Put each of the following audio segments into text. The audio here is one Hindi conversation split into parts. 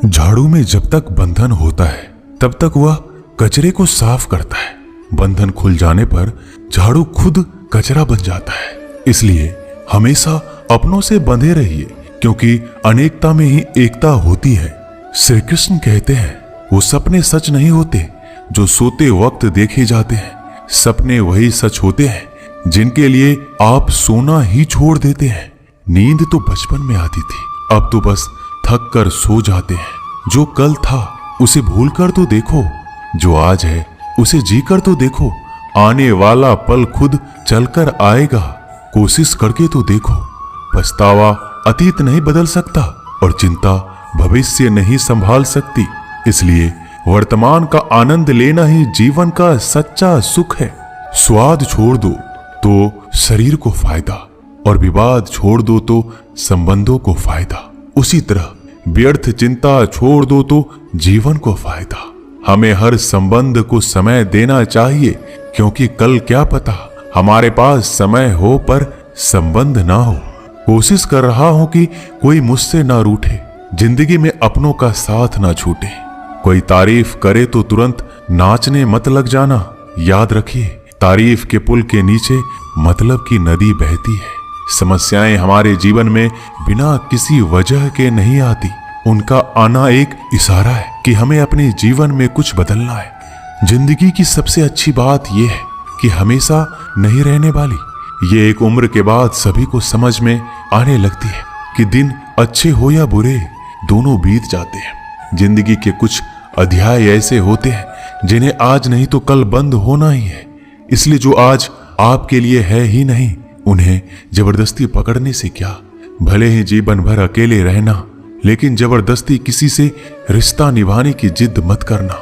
झाड़ू में जब तक बंधन होता है तब तक वह कचरे को साफ करता है। बंधन खुल जाने पर झाड़ू खुद कचरा बन जाता है। इसलिए हमेशा अपनों से बंधे रहिए, क्योंकि अनेकता में ही एकता होती है। श्री कृष्ण कहते हैं, वो सपने सच नहीं होते जो सोते वक्त देखे जाते हैं। सपने वही सच होते हैं जिनके लिए आप सोना ही छोड़ देते हैं। नींद तो बचपन में आती थी, अब तो बस थक कर सो जाते हैं। जो कल था उसे भूल कर तो देखो, जो आज है उसे जी कर तो देखो। आने वाला पल खुद चलकर आएगा, कोशिश करके तो देखो। पछतावा अतीत नहीं बदल सकता और चिंता भविष्य नहीं संभाल सकती। इसलिए वर्तमान का आनंद लेना ही जीवन का सच्चा सुख है। स्वाद छोड़ दो तो शरीर को फायदा, और विवाद छोड़ दो तो संबंधों को फायदा। उसी तरह व्यर्थ चिंता छोड़ दो तो जीवन को फायदा। हमें हर संबंध को समय देना चाहिए, क्योंकि कल क्या पता हमारे पास समय हो पर संबंध ना हो। कोशिश कर रहा हूं कि कोई मुझसे ना रूठे, जिंदगी में अपनों का साथ ना छूटे। कोई तारीफ करे तो तुरंत नाचने मत लग जाना। याद रखिए, तारीफ के पुल के नीचे मतलब की नदी बहती है। समस्याएं हमारे जीवन में बिना किसी वजह के नहीं आती। उनका आना एक इशारा है कि हमें अपने जीवन में कुछ बदलना है। जिंदगी की सबसे अच्छी बात यह है कि हमेशा नहीं रहने वाली। ये एक उम्र के बाद सभी को समझ में आने लगती है कि दिन अच्छे हो या बुरे, दोनों बीत जाते हैं। जिंदगी के कुछ अध्याय ऐसे होते हैं जिन्हें आज नहीं तो कल बंद होना ही है। इसलिए जो आज आपके लिए है ही नहीं, उन्हें जबरदस्ती पकड़ने से क्या। भले ही जीवन भर अकेले रहना, लेकिन जबरदस्ती किसी से रिश्ता निभाने की जिद मत करना।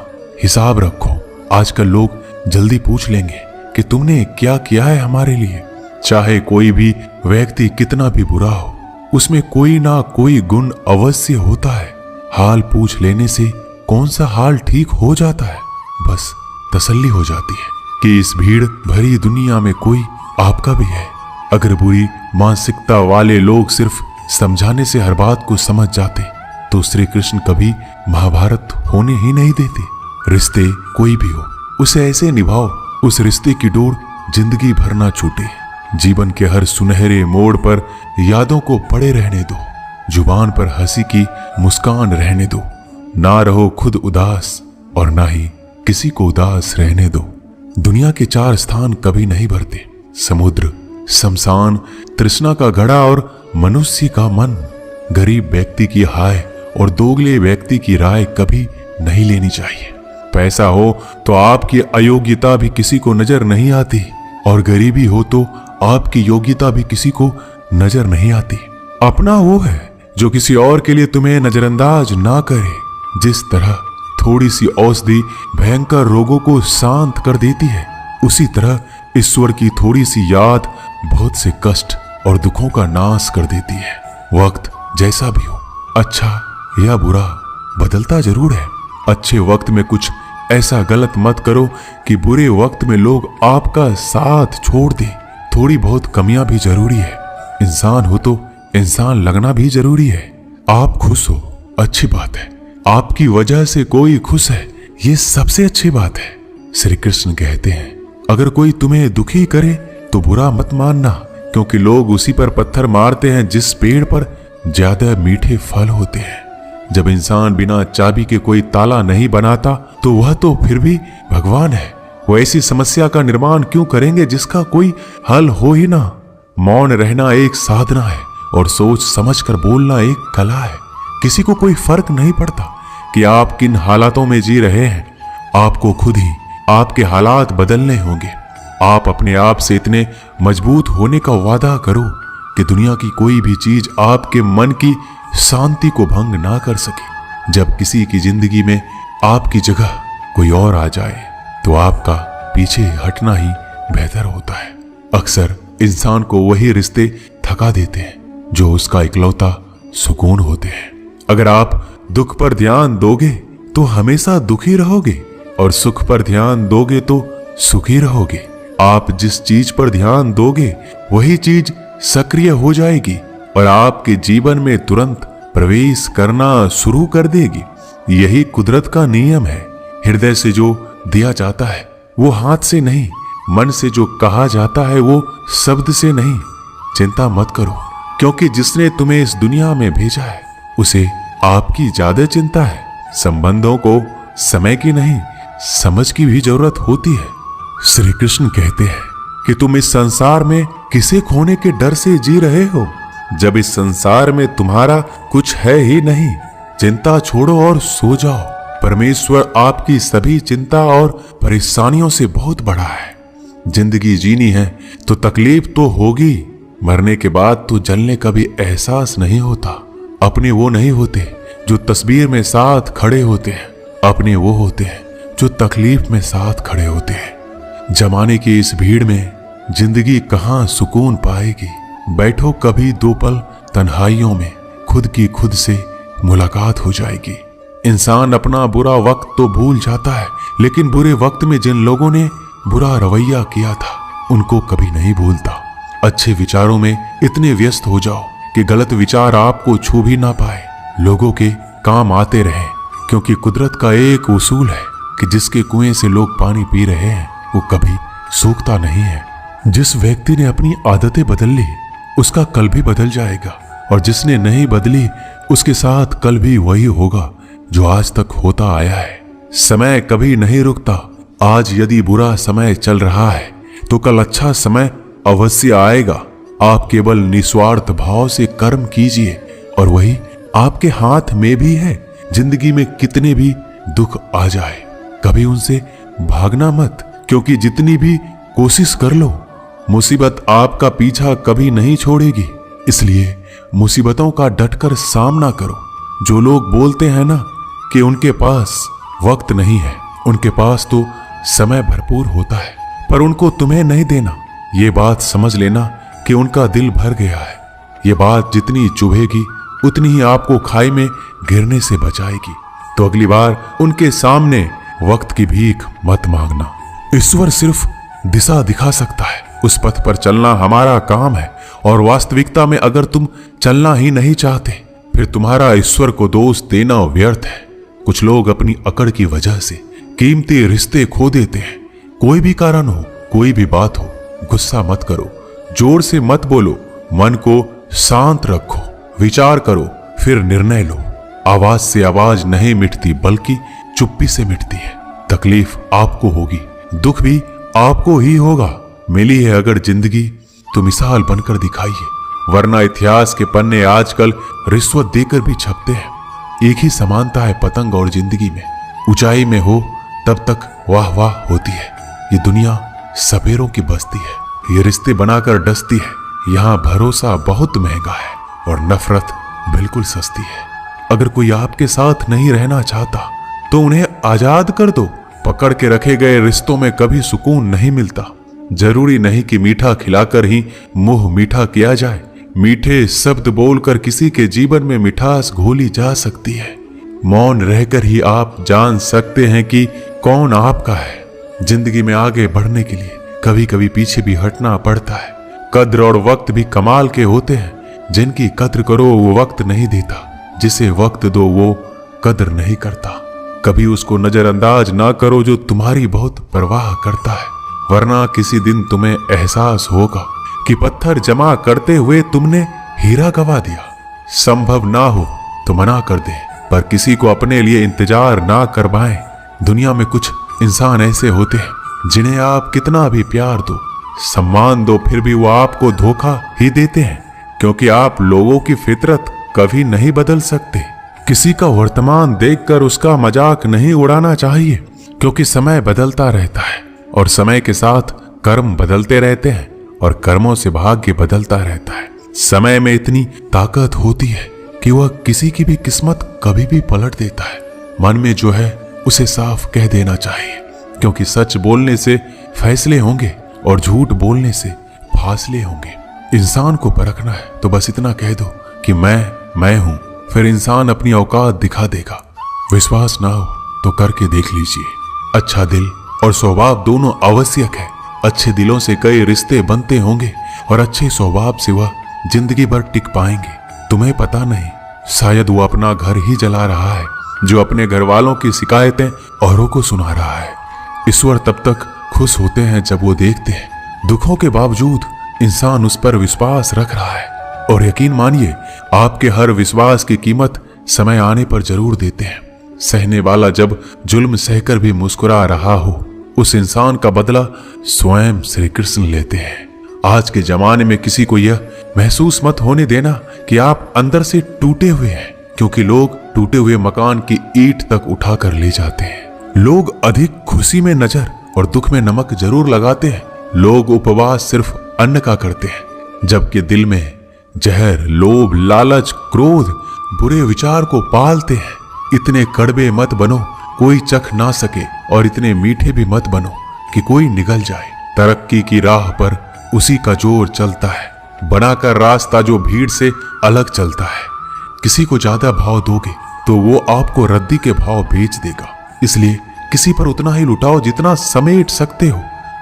हिसाब रखो, आजकल लोग जल्दी पूछ लेंगे कि तुमने क्या किया है हमारे लिए। चाहे कोई भी व्यक्ति कितना भी बुरा हो, उसमें कोई ना कोई गुण अवश्य होता है। हाल पूछ लेने से कौन सा हाल ठीक हो जाता है, बस तसल्ली हो जाती है कि इस भीड़ भरी दुनिया में कोई आपका भी है। अगर बुरी मानसिकता वाले लोग सिर्फ समझाने से हर बात को समझ जाते तो श्री कृष्ण कभी महाभारत होने ही नहीं देते। रिश्ते कोई भी हो, उसे ऐसे निभाओ उस रिश्ते की डोर जिंदगी भर ना छूटे। जीवन के हर सुनहरे मोड़ पर यादों को पड़े रहने दो। जुबान पर हंसी की मुस्कान रहने दो। ना रहो खुद उदास और ना ही किसी को उदास रहने दो। दुनिया के 4 स्थान कभी नहीं भरते, समुद्र, शमशान, तृष्णा का घड़ा और मनुष्य का मन। गरीब व्यक्ति की हाय और दोगले व्यक्ति की राय कभी नहीं लेनी चाहिए। पैसा हो तो आपकी अयोग्यता भी किसी को नजर नहीं आती, और गरीबी हो तो आपकी योग्यता भी किसी को नजर नहीं आती। अपना वो है जो किसी और के लिए तुम्हें नजरअंदाज ना करे। जिस तरह थोड़ी सी औषधि भयंकर रोगों को शांत कर देती है, उसी तरह ईश्वर की थोड़ी सी याद बहुत से कष्ट और दुखों का नाश कर देती है। वक्त जैसा भी हो, अच्छा या बुरा, बदलता जरूर है। अच्छे वक्त में कुछ ऐसा गलत मत करो कि बुरे वक्त में लोग आपका साथ छोड़ दे। थोड़ी बहुत कमियां भी जरूरी है। इंसान हो तो इंसान लगना भी जरूरी है। आप खुश हो, अच्छी बात है। आपकी वजह से कोई खुश है, ये सबसे अच्छी बात है। श्री कृष्ण कहते हैं, अगर कोई तुम्हें दुखी करे तो बुरा मत मानना, क्योंकि लोग उसी पर पत्थर मारते हैं जिस पेड़ पर ज्यादा मीठे फल होते हैं। जब इंसान बिना चाबी के कोई ताला नहीं बनाता तो वह तो फिर भी भगवान है। वो ऐसी समस्या का निर्माण क्यों करेंगे जिसका कोई हल हो ही ना। मौन रहना एक साधना है और सोच समझकर बोलना एक कला है। किसी को कोई फर्क नहीं पड़ता कि आप किन हालातों में जी रहे हैं। आपको खुद ही आपके हालात बदलने होंगे। आप अपने आप से इतने मजबूत होने का वादा करो कि दुनिया की कोई भी चीज आपके मन की शांति को भंग ना कर सके। जब किसी की जिंदगी में आपकी जगह कोई और आ जाए तो आपका पीछे हटना ही बेहतर होता है। अक्सर इंसान को वही रिश्ते थका देते हैं जो उसका इकलौता सुकून होते हैं। अगर आप दुख पर ध्यान दोगे तो हमेशा दुखी रहोगे, और सुख पर ध्यान दोगे तो सुखी रहोगे। आप जिस चीज पर ध्यान दोगे वही चीज सक्रिय हो जाएगी और आपके जीवन में तुरंत प्रवेश करना शुरू कर देगी। यही कुदरत का नियम है। हृदय से जो दिया जाता है वो हाथ से नहीं, मन से जो कहा जाता है वो शब्द से नहीं। चिंता मत करो, क्योंकि जिसने तुम्हें इस दुनिया में भेजा है उसे आपकी ज्यादा चिंता है। संबंधों को समय की नहीं, समझ की भी जरूरत होती है। श्री कृष्ण कहते हैं कि तुम इस संसार में किसे खोने के डर से जी रहे हो, जब इस संसार में तुम्हारा कुछ है ही नहीं। चिंता छोड़ो और सो जाओ। परमेश्वर आपकी सभी चिंता और परेशानियों से बहुत बड़ा है। जिंदगी जीनी है तो तकलीफ तो होगी। मरने के बाद तो जलने का भी एहसास नहीं होता। अपने वो नहीं होते जो तस्वीर में साथ खड़े होते हैं, अपने वो होते हैं जो तकलीफ में साथ खड़े होते हैं। जमाने की इस भीड़ में जिंदगी कहाँ सुकून पाएगी। बैठो कभी दो पल तन्हाइयों में, खुद की खुद से मुलाकात हो जाएगी। इंसान अपना बुरा वक्त तो भूल जाता है, लेकिन बुरे वक्त में जिन लोगों ने बुरा रवैया किया था उनको कभी नहीं भूलता। अच्छे विचारों में इतने व्यस्त हो जाओ कि गलत विचार आपको छू भी ना पाए। लोगों के काम आते रहे, क्योंकि कुदरत का एक उसूल है कि जिसके कुएं से लोग पानी पी रहे हैं वो कभी सूखता नहीं है। जिस व्यक्ति ने अपनी आदतें बदल ली उसका कल भी बदल जाएगा, और जिसने नहीं बदली उसके साथ कल भी वही होगा जो आज तक होता आया है। समय कभी नहीं रुकता। आज यदि बुरा समय चल रहा है तो कल अच्छा समय अवश्य आएगा। आप केवल निस्वार्थ भाव से कर्म कीजिए और वही आपके हाथ में भी है। जिंदगी में कितने भी दुख आ जाए कभी उनसे भागना मत, क्योंकि जितनी भी कोशिश कर लो मुसीबत आपका पीछा कभी नहीं छोड़ेगी। इसलिए मुसीबतों का डटकर सामना करो। जो लोग बोलते हैं ना कि उनके पास वक्त नहीं है, उनके पास तो समय भरपूर होता है, पर उनको तुम्हें नहीं देना। ये बात समझ लेना कि उनका दिल भर गया है। ये बात जितनी चुभेगी उतनी ही आपको खाई में गिरने से बचाएगी। तो अगली बार उनके सामने वक्त की भीख मत मांगना। ईश्वर सिर्फ दिशा दिखा सकता है, उस पथ पर चलना हमारा काम है। और वास्तविकता में अगर तुम चलना ही नहीं चाहते फिर तुम्हारा ईश्वर को दोष देना व्यर्थ है। कुछ लोग अपनी अकड़ की वजह से कीमती रिश्ते खो देते हैं। कोई भी कारण हो, कोई भी बात हो, गुस्सा मत करो, जोर से मत बोलो, मन को शांत रखो, विचार करो, फिर निर्णय लो। आवाज से आवाज नहीं मिटती बल्कि चुप्पी से मिटती है। तकलीफ आपको होगी, दुख भी आपको ही होगा। मिली है अगर जिंदगी तो मिसाल बनकर दिखाइए, वरना इतिहास के पन्ने आजकल रिश्वत देकर भी छपते हैं। एक ही समानता है पतंग और जिंदगी में। ऊंचाई में हो तब तक वाह वाह होती है। ये दुनिया सपेरों की बस्ती है, ये रिश्ते बनाकर डसती है। यहाँ भरोसा बहुत महंगा है और नफरत बिल्कुल सस्ती है। अगर कोई आपके साथ नहीं रहना चाहता तो उन्हें आजाद कर दो। पकड़ के रखे गए रिश्तों में कभी सुकून नहीं मिलता। जरूरी नहीं कि मीठा खिलाकर ही मुंह मीठा किया जाए। मीठे शब्द बोलकर किसी के जीवन में मिठास घोली जा सकती है। मौन रहकर ही आप जान सकते हैं कि कौन आपका है। जिंदगी में आगे बढ़ने के लिए कभी कभी पीछे भी हटना पड़ता है। कद्र और वक्त भी कमाल के होते हैं। जिनकी कद्र करो वो वक्त नहीं देता, जिसे वक्त दो वो कद्र नहीं करता। कभी उसको नजरअंदाज ना करो जो तुम्हारी बहुत परवाह करता है, वरना किसी दिन तुम्हें एहसास होगा कि पत्थर जमा करते हुए तुमने हीरा गवा दिया। संभव ना हो तो मना कर दे, पर किसी को अपने लिए इंतजार ना करवाएं। दुनिया में कुछ इंसान ऐसे होते हैं जिन्हें आप कितना भी प्यार दो, सम्मान दो, फिर भी वो आपको धोखा ही देते हैं, क्योंकि आप लोगों की फितरत कभी नहीं बदल सकते। किसी का वर्तमान देखकर उसका मजाक नहीं उड़ाना चाहिए, क्योंकि समय बदलता रहता है और समय के साथ कर्म बदलते रहते हैं और कर्मों से भाग्य बदलता रहता है। समय में इतनी ताकत होती है कि वह किसी की भी किस्मत कभी भी पलट देता है। मन में जो है उसे साफ कह देना चाहिए, क्योंकि सच बोलने से फैसले होंगे और झूठ बोलने से फासले होंगे। इंसान को परखना है तो बस इतना कह दो कि मैं हूं, फिर इंसान अपनी औकात दिखा देगा। विश्वास ना हो तो करके देख लीजिए। अच्छा दिल और स्वभाव दोनों आवश्यक है। अच्छे दिलों से कई रिश्ते बनते होंगे और अच्छे स्वभाव से वह जिंदगी भर टिक पाएंगे। तुम्हें पता नहीं, शायद वो अपना घर ही जला रहा है जो अपने घर वालों की शिकायतें औरों को सुना रहा है। ईश्वर तब तक खुश होते हैं जब वो देखते हैं दुखों के बावजूद इंसान उस पर विश्वास रख रहा है। और यकीन मानिए, आपके हर विश्वास की कीमत समय आने पर जरूर देते हैं। सहने वाला जब जुल्म सहकर भी मुस्कुरा रहा हो, उस इंसान का बदला स्वयं श्री कृष्ण लेते हैं। आज के जमाने में किसी को यह महसूस मत होने देना कि आप अंदर से टूटे हुए हैं, क्योंकि लोग टूटे हुए मकान की ईंट तक उठाकर ले जाते हैं। लोग अधिक खुशी में नजर और दुख में नमक जरूर लगाते हैं। लोग उपवास सिर्फ अन्न का करते हैं, जबकि दिल में जहर, लोभ, लालच, क्रोध, बुरे विचार को पालते हैं। इतने कड़वे मत बनो कोई चख ना सके, और इतने मीठे भी मत बनो कि कोई निगल जाए। तरक्की की राह पर उसी का जोर चलता है, बनाकर रास्ता जो भीड़ से अलग चलता है। किसी को ज्यादा भाव दोगे तो वो आपको रद्दी के भाव बेच देगा। इसलिए किसी पर उतना ही लुटाओ जितना समेट सकते हो।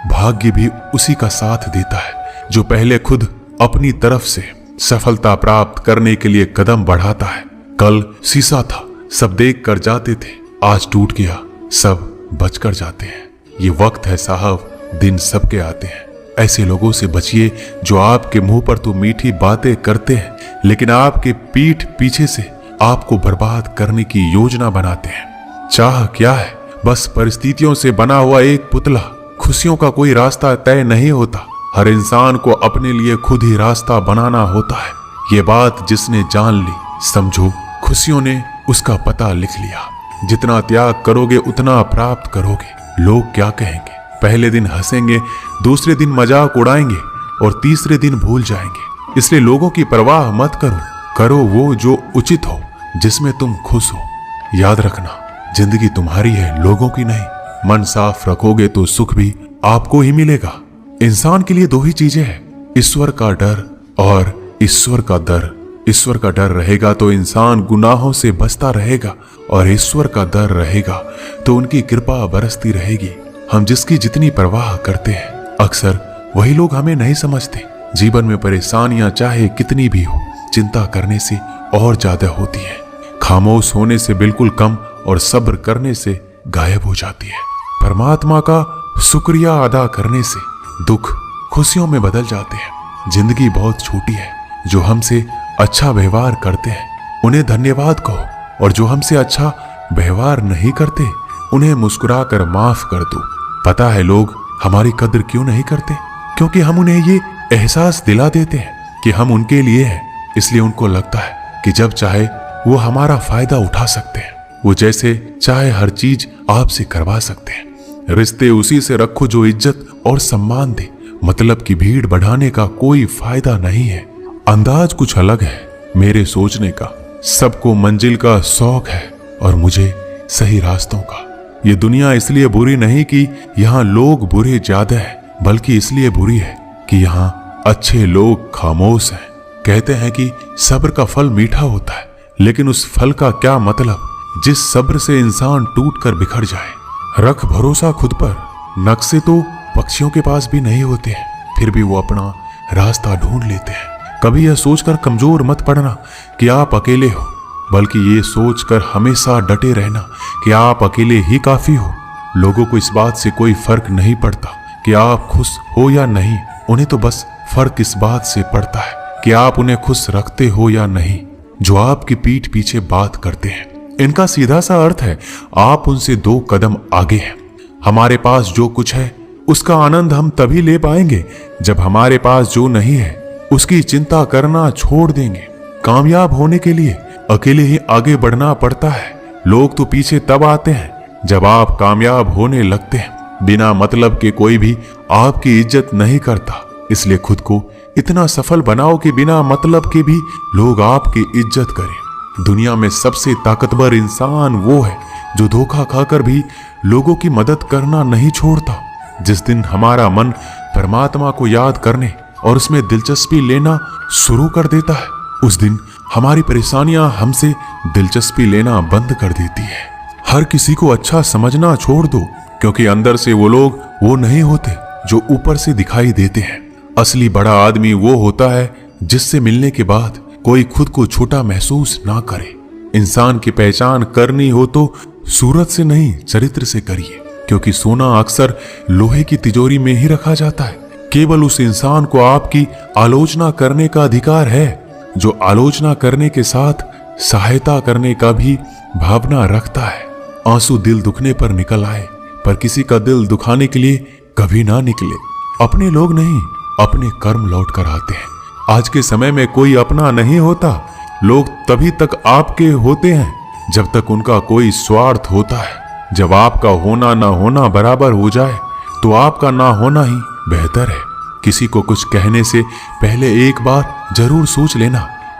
भाग्य भी उसी का साथ देता है जो पहले खुद अपनी तरफ से सफलता प्राप्त करने के लिए कदम बढ़ाता है। कल शीशा था, सब देख कर जाते थे, आज टूट गया, सब बचकर जाते हैं। ये वक्त है साहब, दिन सबके आते हैं। ऐसे लोगों से बचिए जो आपके मुंह पर तो मीठी बातें करते हैं, लेकिन आपके पीठ पीछे से आपको बर्बाद करने की योजना बनाते हैं। चाह क्या है? बस परिस्थितियों से बना हुआ एक पुतला। खुशियों का कोई रास्ता तय नहीं होता, हर इंसान को अपने लिए खुद ही रास्ता बनाना होता है। ये बात जिसने जान ली, समझो खुशियों ने उसका पता लिख लिया। जितना त्याग करोगे उतना प्राप्त करोगे। लोग क्या कहेंगे? पहले दिन हंसेंगे, दूसरे दिन मजाक उड़ाएंगे और तीसरे दिन भूल जाएंगे। इसलिए लोगों की परवाह मत करो, करो वो जो उचित हो, जिसमें तुम खुश हो। याद रखना, जिंदगी तुम्हारी है, लोगों की नहीं। मन साफ रखोगे तो सुख भी आपको ही मिलेगा। इंसान के लिए दो ही चीजें हैं, ईश्वर का डर और ईश्वर का दर। ईश्वर का डर रहेगा तो इंसान गुनाहों से बचता रहेगा, और ईश्वर का डर रहेगा तो उनकी कृपा बरसती रहेगी। हम जिसकी जितनी परवाह करते हैं, अक्सर वही लोग हमें नहीं समझते। जीवन में परेशानियां चाहे कितनी भी हो, चिंता करने से और ज्यादा होती है। खामोश होने से बिल्कुल कम और सब्र करने से गायब हो जाती है। परमात्मा का शुक्रिया अदा करने से दुख खुशियों में बदल जाते हैं। जिंदगी बहुत छोटी है। जो हमसे अच्छा व्यवहार करते हैं उन्हें धन्यवाद कहो, और जो हमसे अच्छा व्यवहार नहीं करते उन्हें मुस्कुरा कर माफ कर दो। पता है लोग हमारी कद्र क्यों नहीं करते? क्योंकि हम उन्हें ये एहसास दिला देते हैं कि हम उनके लिए हैं। इसलिए उनको लगता है कि जब चाहे वो हमारा फायदा उठा सकते हैं, वो जैसे चाहे हर चीज आपसे करवा सकते हैं। रिश्ते उसी से रखो जो इज्जत और सम्मान दे। मतलब की भीड़ बढ़ाने का कोई फायदा नहीं है। अंदाज कुछ अलग है मेरे सोचने का। सबको मंजिल का शौक है और मुझे सही रास्तों का। ये दुनिया इसलिए बुरी नहीं कि यहाँ लोग बुरे ज्यादा हैं, बल्कि इसलिए बुरी है कि यहाँ अच्छे लोग खामोश हैं। कहते हैं कि सब्र का फल मीठा होता है, लेकिन उस फल का क्या मतलब जिस सब्र से इंसान टूट कर बिखर जाए। रख भरोसा खुद पर। नक्शे तो पक्षियों के पास भी नहीं होते हैं, फिर भी वो अपना रास्ता ढूंढ लेते हैं। कभी यह सोचकर कमजोर मत पड़ना कि आप अकेले हो, बल्कि ये सोचकर हमेशा डटे रहना कि आप अकेले ही काफी हो। लोगों को इस बात से कोई फर्क नहीं पड़ता कि आप खुश हो या नहीं। उन्हें तो बस फर्क इस बात से पड़ता है कि आप उन्हें खुश रखते हो या नहीं। जो आपकी पीठ पीछे बात करते हैं, इनका सीधा सा अर्थ है आप उनसे 2 कदम आगे हैं। हमारे पास जो कुछ है उसका आनंद हम तभी ले पाएंगे जब हमारे पास जो नहीं है उसकी चिंता करना छोड़ देंगे। कामयाब होने के लिए अकेले ही आगे बढ़ना पड़ता है। लोग तो पीछे तब आते हैं जब आप कामयाब होने लगते हैं। बिना मतलब के कोई भी आपकी इज्जत नहीं करता। इसलिए खुद को इतना सफल बनाओ कि बिना मतलब के भी लोग आपकी इज्जत करें। दुनिया में सबसे ताकतवर इंसान वो है जो धोखा खाकर भी लोगों की मदद करना नहीं छोड़ता। जिस दिन हमारा मन परमात्मा को याद करने और उसमें दिलचस्पी लेना शुरू कर देता है, उस दिन हमारी परेशानियां हमसे दिलचस्पी लेना बंद कर देती है। हर किसी को अच्छा समझना छोड़ दो, क्योंकि अंदर से वो लोग वो नहीं होते जो ऊपर से दिखाई देते हैं। असली बड़ा आदमी वो होता है जिससे मिलने के बाद कोई खुद को छोटा महसूस ना करे। इंसान की पहचान करनी हो तो सूरत से नहीं, चरित्र से करिए, क्योंकि सोना अक्सर लोहे की तिजोरी में ही रखा जाता है। केवल उस इंसान को आपकी आलोचना करने का अधिकार है जो आलोचना करने के साथ सहायता करने का भी भावना रखता है। आंसू दिल दुखने पर निकल आए, पर किसी का दिल दुखाने के लिए कभी ना निकले। अपने लोग नहीं, अपने कर्म लौट कर आते हैं। आज के समय में कोई अपना नहीं होता। लोग तभी तक आपके होते हैं जब तक उनका कोई स्वार्थ होता है। जब आपका होना ना होना बराबर हो जाए तो आपका ना होना ही बेहतर है। किसी को कुछ कहने से पहले एक बार जरूर सोच लेना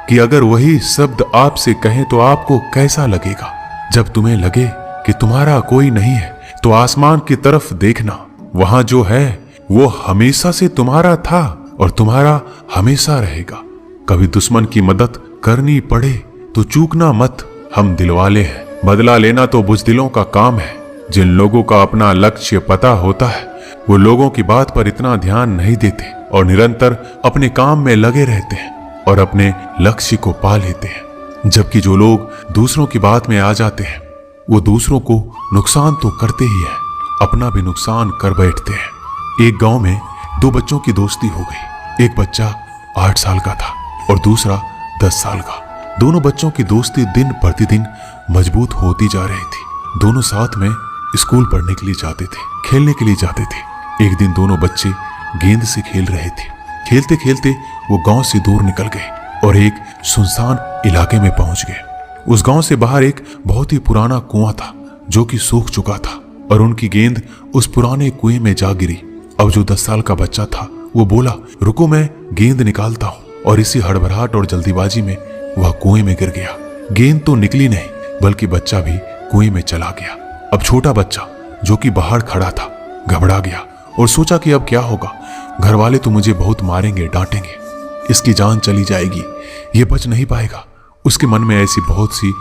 कि अगर वही शब्द आपसे कहें तो आपको कैसा लगेगा। जब तुम्हें लगे कि तुम्हारा कोई नहीं है तो आसमान की तरफ देखना, वहां जो है वो हमेशा से तुम्हारा था और तुम्हारा हमेशा रहेगा। कभी दुश्मन की मदद करनी पड़े तो चूकना मत, हम दिलवाले हैं। बदला लेना तो बुज़दिलों का काम है। जिन लोगों का अपना लक्ष्य पता होता है वो लोगों की बात पर इतना ध्यान नहीं देते और निरंतर अपने काम में लगे रहते हैं और अपने लक्ष्य को पा लेते हैं। जबकि जो लोग दूसरों की बात में आ जाते हैं वो दूसरों को नुकसान तो करते ही है, अपना भी नुकसान कर बैठते हैं। एक गांव में दो बच्चों की दोस्ती हो गई। एक बच्चा 8 साल का था और दूसरा 10 साल का। दोनों बच्चों की दोस्ती दिन प्रतिदिन मजबूत होती जा रही थी। दोनों साथ में स्कूल पढ़ने के लिए जाते थे, खेलने के लिए जाते थे। एक दिन दोनों बच्चे गेंद से खेल रहे थे। खेलते खेलते वो गांव से दूर निकल गए और एक सुनसान इलाके में पहुंच गए। उस गांव से बाहर एक बहुत ही पुराना कुआं था जो कि सूख चुका था और उनकी गेंद उस पुराने कुएं में जा गिरी। अब जो 10 साल का बच्चा था वो बोला, रुको मैं गेंद निकालता हूं, और इसी हड़बड़ाहट और जल्दीबाजी में वह कुएं में गिर गया। गेंद तो निकली नहीं बल्कि बच्चा भी कुएं में चला गया। अब छोटा बच्चा जो कि बाहर खड़ा था घबरा गया और सोचा कि अब क्या होगा। घर वाले तो मुझे बहुत मारेंगे, डांटेंगे, इसकी जान चली जाएगी, ये बच नहीं पाएगा। उसके मन में ऐसी बहुत सी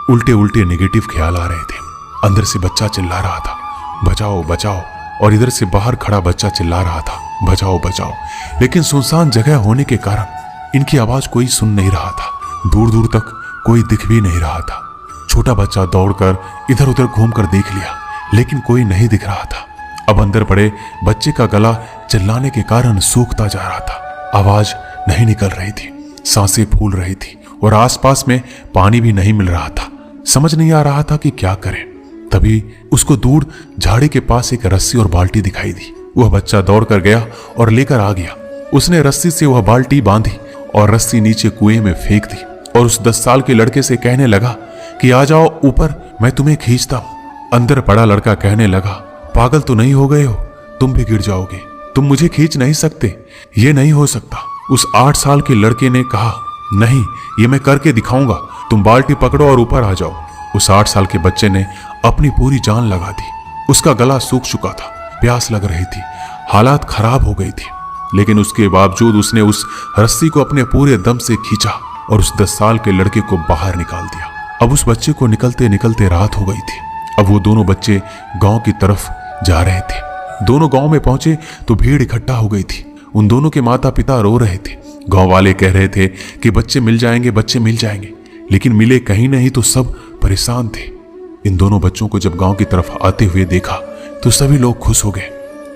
उल्टे उल्टे नेगेटिव ख्याल आ रहे थे। अंदर से बच्चा चिल्ला रहा था, बचाओ बचाओ, और इधर से बाहर खड़ा बच्चा चिल्ला रहा था, बचाओ बचाओ। लेकिन सुनसान जगह होने के कारण इनकी आवाज कोई सुन नहीं रहा था। दूर दूर तक कोई दिख भी नहीं रहा था। छोटा बच्चा दौड़कर इधर उधर घूमकर देख लिया लेकिन कोई नहीं दिख रहा था। अब अंदर पड़े बच्चे का गला चिल्लाने के कारण सूखता जा रहा था। आवाज नहीं निकल रही थी, सांसें फूल रही थी और आसपास में पानी भी नहीं मिल रहा था। समझ नहीं आ रहा था कि क्या करें। तभी उसको दूर झाड़ी के पास एक रस्सी और बाल्टी दिखाई दी। वह बच्चा दौड़कर गया और लेकर आ गया। उसने रस्सी से वह बाल्टी बांधी और रस्सी नीचे कुएं में फेंक दी और उस 10 साल के लड़के से कहने लगा कि आ जाओ ऊपर, मैं तुम्हें खींचता हूं। अंदर पड़ा लड़का कहने लगा, पागल तो नहीं हो गए हो, तुम भी गिर जाओगे, तुम मुझे खींच नहीं सकते, ये नहीं हो सकता। उस 8 साल के लड़के ने कहा, नहीं, ये मैं करके दिखाऊंगा, तुम बाल्टी पकड़ो और ऊपर आ जाओ। उस 8 साल के बच्चे ने अपनी पूरी जान लगा दी। उसका गला सूख चुका था, प्यास लग रही थी, हालात खराब हो गई थी, लेकिन उसके बावजूद उसने उस रस्सी को अपने पूरे दम से खींचा और उस 10 साल के लड़के को बाहर निकाल दिया। अब उस बच्चे को निकलते निकलते रात हो गई थी। अब वो दोनों बच्चे गांव की तरफ जा रहे थे। दोनों गांव में पहुंचे तो भीड़ इकट्ठा हो गई थी। उन दोनों के माता पिता रो रहे थे। गांव वाले कह रहे थे कि बच्चे मिल जाएंगे, बच्चे मिल जाएंगे, लेकिन मिले कहीं नहीं तो सब परेशान थे। इन दोनों बच्चों को जब गांव की तरफ आते हुए देखा तो सभी लोग खुश हो गए।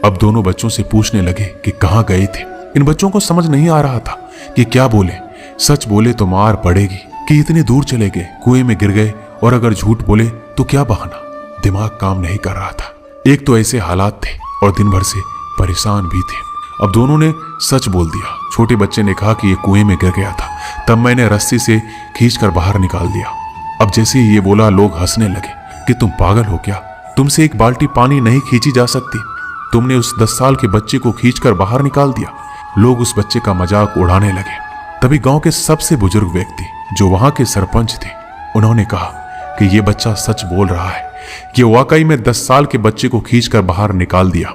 अब दोनों बच्चों से पूछने लगे कि कहां गए थे। इन बच्चों को समझ नहीं आ रहा था कि क्या बोले। सच बोले तो मार पड़ेगी कि इतनी दूर चले गए, कुएं में गिर गए, और अगर झूठ बोले तो क्या बहाना। दिमाग काम नहीं कर रहा था। एक तो ऐसे हालात थे और दिन भर से परेशान भी थे। अब दोनों ने सच बोल दिया। छोटे बच्चे ने कहा कि ये कुएं में गिर गया था, तब मैंने रस्सी से खींचकर बाहर निकाल दिया। अब जैसे ही ये बोला लोग हंसने लगे कि तुम पागल हो क्या, तुमसे एक बाल्टी पानी नहीं खींची जा सकती, तुमने उस 10 साल के बच्चे को खींचकर बाहर निकाल दिया। लोग उस बच्चे का मजाक उड़ाने लगे। तभी गांव के सबसे बुजुर्ग व्यक्ति जो वहां के सरपंच थे, उन्होंने कहा कि ये बच्चा सच बोल रहा है, ये वाकई में 10 साल के बच्चे को खींचकर बाहर निकाल दिया।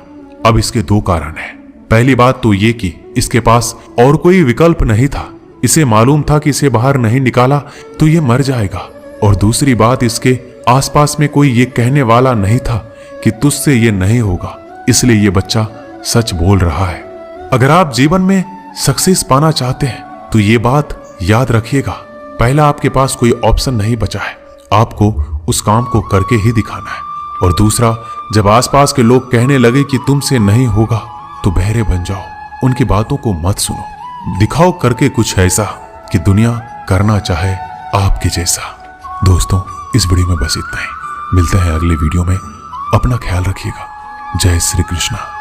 अब इसके 2 कारण हैं। पहली बात तो ये कि इसके पास और कोई विकल्प नहीं था। इसे मालूम था कि इसे बाहर नहीं निकाला तो ये मर जाएगा। और दूसरी बात, इसके आसपास में कोई ये कहने वाला नहीं था कि तुझसे ये नहीं होगा, इसलिए ये बच्चा सच बोल रहा है। अगर आप जीवन में सक्सेस पाना चाहते हैं तो ये बात याद रखिएगा, पहला आपके पास कोई ऑप्शन नहीं बचा है। आपको उस काम को करके ही दिखाना है। और दूसरा, जब आसपास के लोग कहने लगे कि तुमसे नहीं होगा, तो बहरे बन जाओ, उनकी बातों को मत सुनो। दिखाओ करके कुछ ऐसा कि दुनिया करना चाहे आपके जैसा। दोस्तों, इस वीडियो में बस इतना ही। मिलते हैं अगले वीडियो में। अपना ख्याल रखिएगा। जय श्री कृष्णा।